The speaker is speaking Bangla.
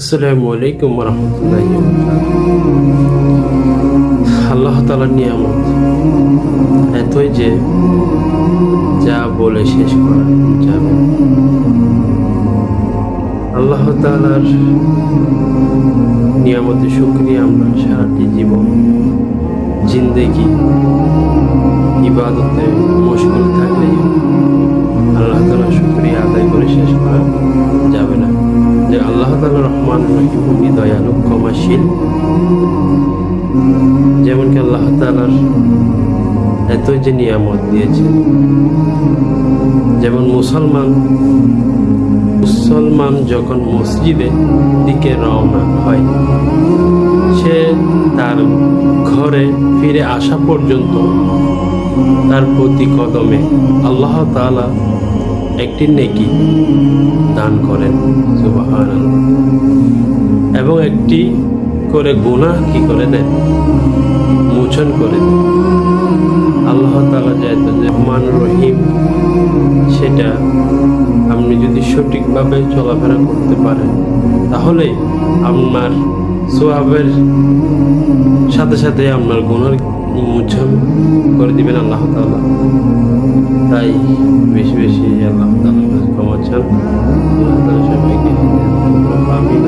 আসসালামু আলাইকুম রহমতুল্লাহি ওয়া বারাকাতুহু। আল্লাহ তাআলার নিয়ামত এতই যে যা বলে শেষ করা যাবে। আল্লাহ তাআলার নিয়ামতের শুকরিয়া আমরা সারাটি জীবন জিন্দেগি ইবাদতে মশগুল থাকলেই আল্লাহ তাআলার শুকরিয়া আদায় করে শেষ করা যাবে না। যে আল্লাহ তাআলা রহমান রহিম, দয়ালু, ক্ষমাশীল। যেমন কি আল্লাহ তাআলার এতই যে নিয়ামত দিয়েছেন, যেমন মুসলমান যখন মসজিদের দিকে রওনা হয়, সে তার ঘরে ফিরে আসা পর্যন্ত তার প্রতি কদমে আল্লাহ তাআলা একটি নেকি দান করেন, সুবহানাল্লাহ। এবং একটি করে গুনাহ কি করে দেন, মোচন করে দেন। আল্লাহ তাআলা যেহেতু রহমান রহিম, সেটা আপনি যদি সঠিকভাবে চলাফেরা করতে পারেন, তাহলে আপনার সওয়াবের সাথে সাথে আপনার গুনাহ মোচন করে দিবেন আল্লাহ তাআলা। তাই বেশি বেশি আল্লাহ তাআলার কাছে ক্ষমা চান। আল্লাহ তাআলা সবাইকে আমিন।